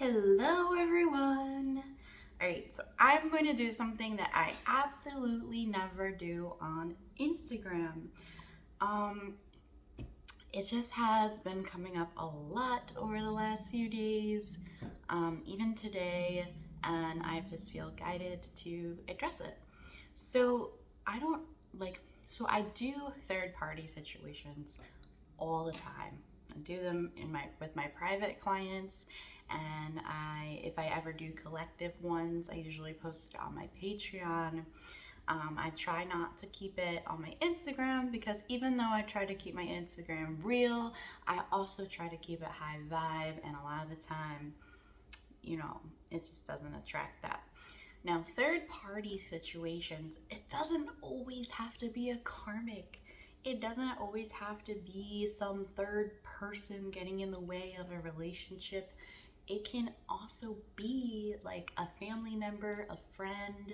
Hello everyone! Alright, so I'm going to do something that I absolutely never do on Instagram. Um, it just has been coming up a lot over the last few days, even today, and I just feel guided to address it. So I don't like, so I do third party situations all the time. I do them with my private clients, and if I ever do collective ones, I usually post it on my Patreon. I try not to keep it on my Instagram because even though I try to keep my Instagram real, I also try to keep it high vibe, and a lot of the time, it just doesn't attract that. Now, third party situations, it doesn't always have to be a karmic. It doesn't always have to be some third person getting in the way of a relationship. It can also be like a family member, a friend,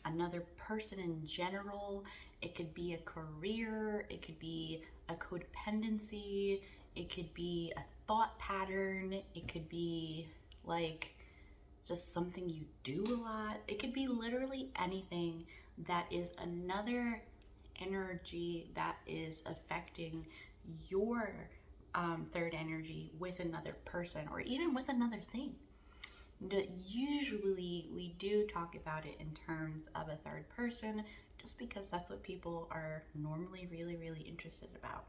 another person in general. It could be a career, it could be a codependency, it could be a thought pattern, it could be like just something you do a lot. It could be literally anything that is another energy that is affecting your third energy with another person or even with another thing. Usually we do talk about it in terms of a third person just because that's what people are normally really, really interested about.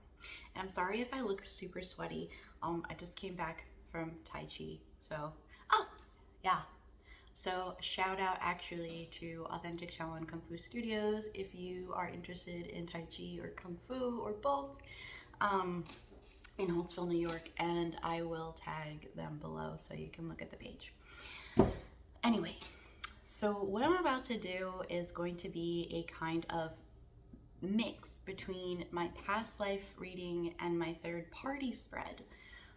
And I'm sorry if I look super sweaty. I just came back from Tai Chi. Oh, yeah. So shout out actually to Authentic Shaolin Kung Fu Studios if you are interested in Tai Chi or Kung Fu or both, in Holtsville, New York, and I will tag them below so you can look at the page. Anyway, so what I'm about to do is going to be a kind of mix between my past life reading and my third party spread.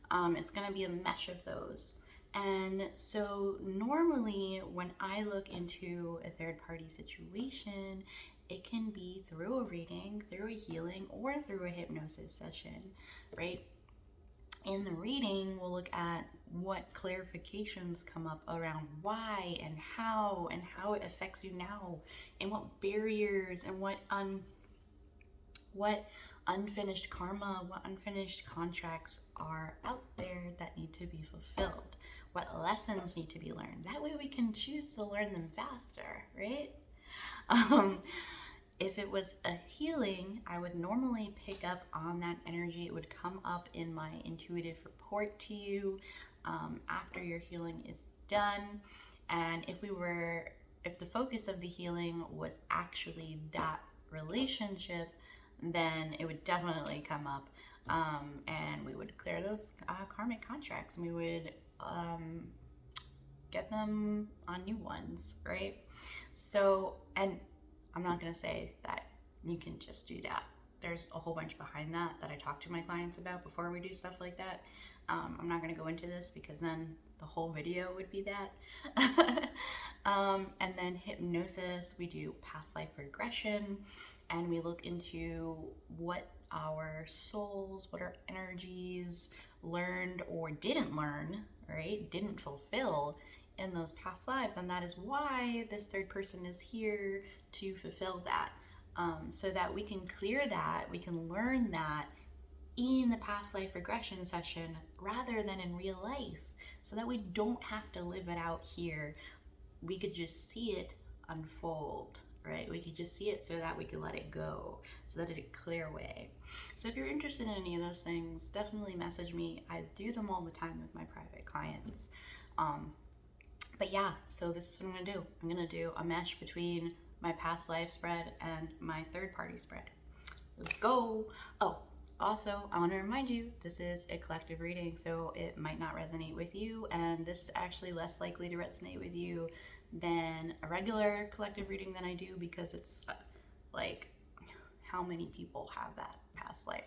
It's going to be a mesh of those. And so normally when I look into a third party situation, it can be through a reading, through a healing, or through a hypnosis session, right? In the reading, we'll look at what clarifications come up around why and how it affects you now, and what barriers and what unfinished karma, what unfinished contracts are out there that need to be fulfilled, what lessons need to be learned. That way we can choose to learn them faster, right? If it was a healing, I would normally pick up on that energy. It would come up in my intuitive report to you after your healing is done. And if the focus of the healing was actually that relationship, then it would definitely come up, and we would clear those karmic contracts, and we would get them on new ones, right? So, and I'm not going to say that you can just do that. There's a whole bunch behind that I talk to my clients about before we do stuff like that. I'm not going to go into this because then the whole video would be that. And then hypnosis, we do past life regression, and we look into what our souls, what our energies learned or didn't learn, right? Didn't fulfill in those past lives. And that is why this third person is here to fulfill that, so that we can clear that, we can learn that in the past life regression session rather than in real life, so that we don't have to live it out here. We could just see it unfold, right? We could just see it so that we could let it go, so that it clear away. So if you're interested in any of those things, definitely message me. I do them all the time with my private clients. But yeah, so this is what I'm gonna do. I'm gonna do a mesh between my past life spread and my third party spread. Let's go. Oh, also, I want to remind you, this is a collective reading, so it might not resonate with you, and this is actually less likely to resonate with you than a regular collective reading that I do, because it's like, how many people have that past life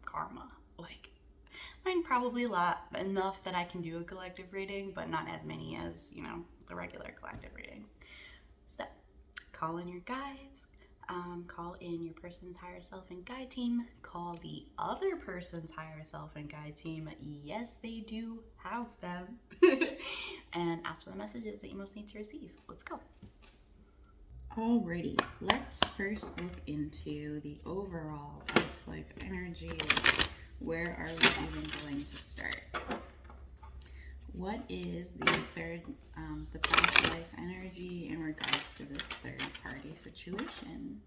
karma? Like, mine probably enough that I can do a collective reading, but not as many as, the regular collective readings. So, call in your guides, Call in your person's higher self and guide team. Call the other person's higher self and guide team. Yes, they do have them. And ask for the messages that you most need to receive. Let's go. Alrighty, let's first look into the overall past life energy. Where are we even going to start? What is the past life energy in regards to this third party situation?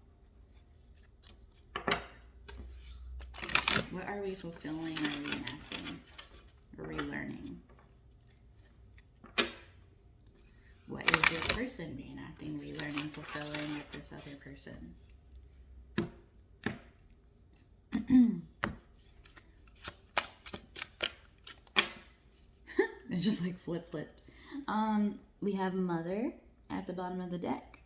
What are we fulfilling or reenacting or relearning? What is your person reenacting, relearning, fulfilling with this other person? They're just like flipped. We have mother at the bottom of the deck.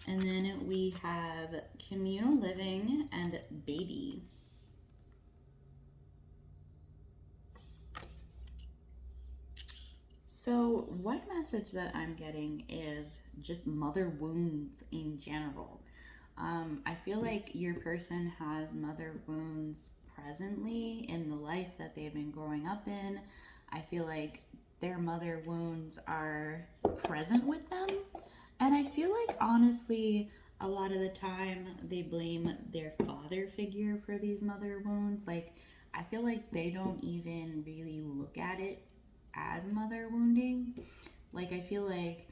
And then we have communal living and baby. So one message that I'm getting is just mother wounds in general. I feel like your person has mother wounds presently in the life that they've been growing up in. I feel like their mother wounds are present with them. And I feel like, honestly, a lot of the time they blame their father figure for these mother wounds. Like, I feel like they don't even really look at it as mother wounding. Like, I feel like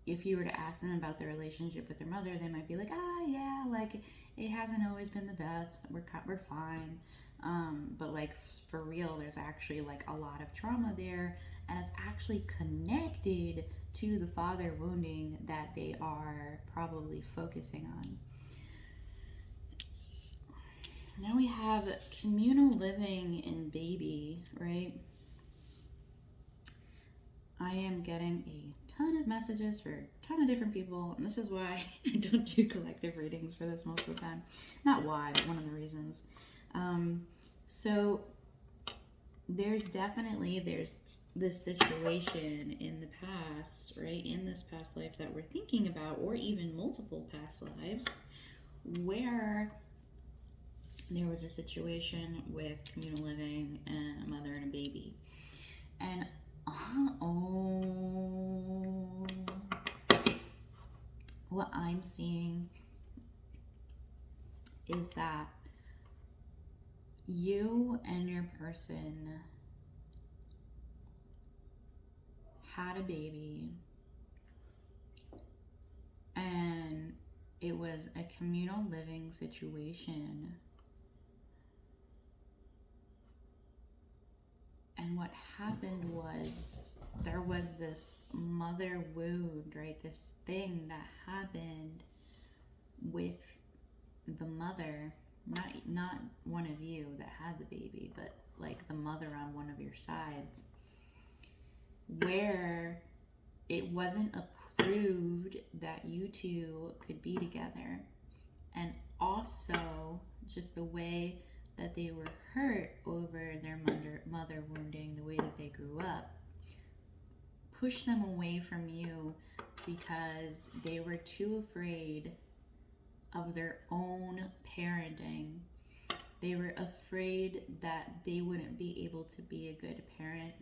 if you were to ask them about their relationship with their mother, they might be like, yeah, like it hasn't always been the best. We're fine. But like for real, there's actually like a lot of trauma there, and it's actually connected to the father wounding that they are probably focusing on. Now we have communal living and baby, right? I am getting a ton of messages for a ton of different people, and this is why I don't do collective readings for this most of the time. Not why, but one of the reasons. So there's this situation in the past, right? In this past life that we're thinking about, or even multiple past lives, where there was a situation with communal living and a mother and a baby. And what I'm seeing is that you and your person had a baby, and it was a communal living situation. And what happened was there was this mother wound, right? This thing that happened with the mother, not one of you that had the baby, but like the mother on one of your sides, where it wasn't approved that you two could be together. And also just the way that they were hurt over their mother wounding, the way that they grew up, pushed them away from you because they were too afraid of their own parenting. They were afraid that they wouldn't be able to be a good parent.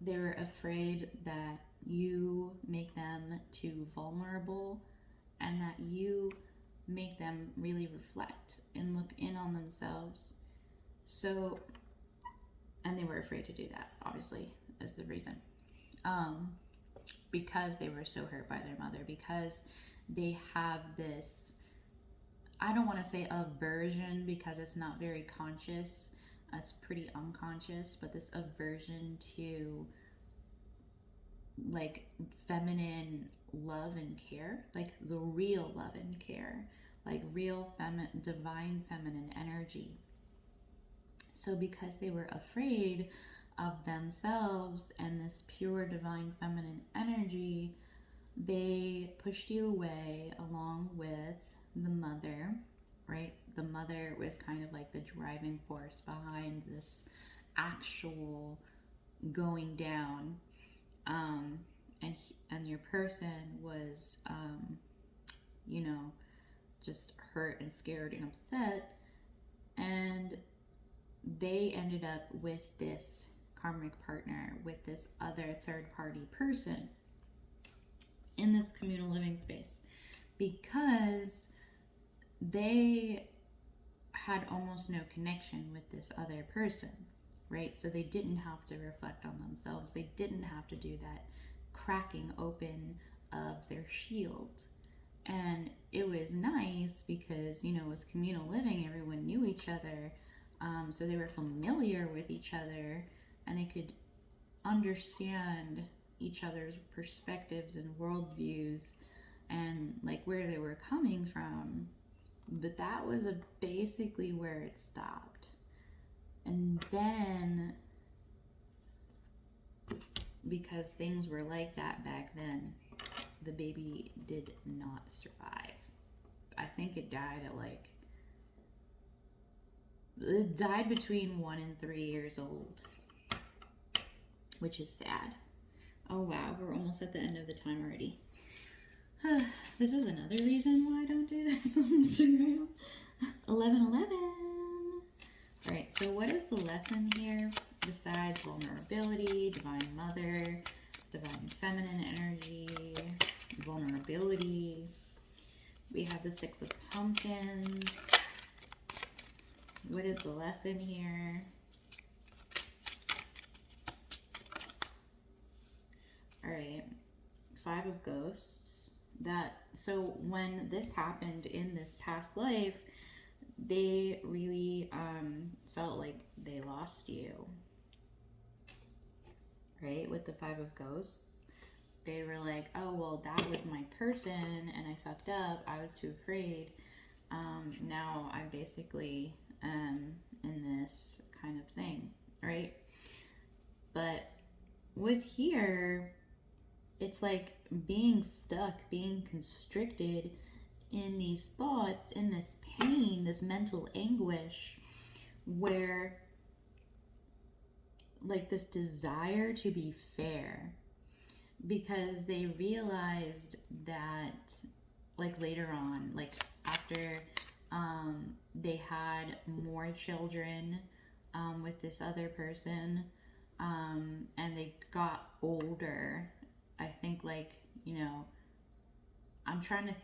They were afraid that you make them too vulnerable, and that you make them really reflect and look in on themselves. So, and they were afraid to do that, obviously, is the reason. Because they were so hurt by their mother, because they have this, I don't want to say aversion because it's not very conscious, it's pretty unconscious, but this aversion to like feminine love and care, like the real love and care, like real divine feminine energy. So because they were afraid of themselves and this pure divine feminine energy, they pushed you away along with the mother, right? The mother was kind of like the driving force behind this actual going down. and your person was, you know, just hurt and scared and upset, and they ended up with this karmic partner, with this other third party person in this communal living space, because they had almost no connection with this other person, right? So they didn't have to reflect on themselves. They didn't have to do that cracking open of their shield. And it was nice because, you know, it was communal living, everyone knew each other. So they were familiar with each other, and they could understand each other's perspectives and worldviews and like where they were coming from. But that was basically where it stopped. And then, because things were like that back then, the baby did not survive. I think it died it died between 1 and 3 years old, which is sad. Oh wow, we're almost at the end of the time already. This is another reason why I don't do this on Instagram. 11:11. All right, so what is the lesson here besides vulnerability, divine mother, divine feminine energy, vulnerability? We have the 6 of pumpkins. What is the lesson here? All right, 5 of ghosts. So when this happened in this past life, they really felt like they lost you, right? With the 5 of ghosts, they were like, oh, well, that was my person and I fucked up. I was too afraid. Now I'm basically in this kind of thing, right? But with here, it's like being stuck, being constricted in these thoughts, in this pain, this mental anguish, where like this desire to be fair, because they realized that like later on, like after they had more children with this other person, and they got older, I think, like, you know, I'm trying to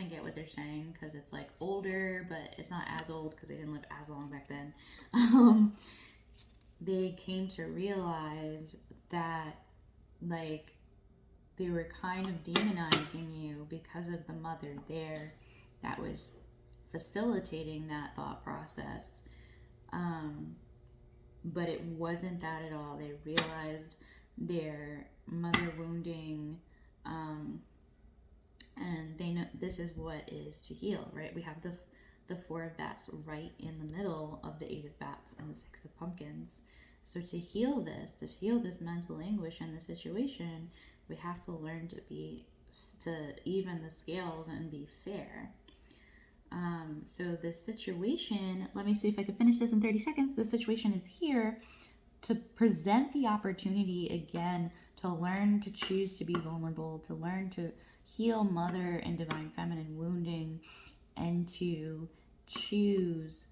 get what they're saying, because it's like older, but it's not as old because they didn't live as long back then. They came to realize that like they were kind of demonizing you because of the mother there that was facilitating that thought process. But it wasn't that at all. They realized their mother wounding, and they know this is what is to heal, right? We have the 4 of bats right in the middle of the 8 of bats and the 6 of pumpkins. So to heal this mental anguish in the situation, we have to learn to even the scales and be fair. So the situation, let me see if I can finish this in 30 seconds. The situation is here to present the opportunity again to learn to choose to be vulnerable, to learn to heal mother and divine feminine wounding, and to choose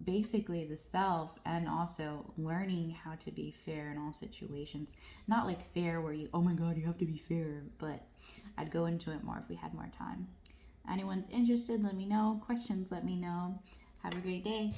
basically the self, and also learning how to be fair in all situations. Not like fair where you, oh my god, you have to be fair, but I'd go into it more if we had more time. Anyone's interested, let me know. Questions, let me know. Have a great day.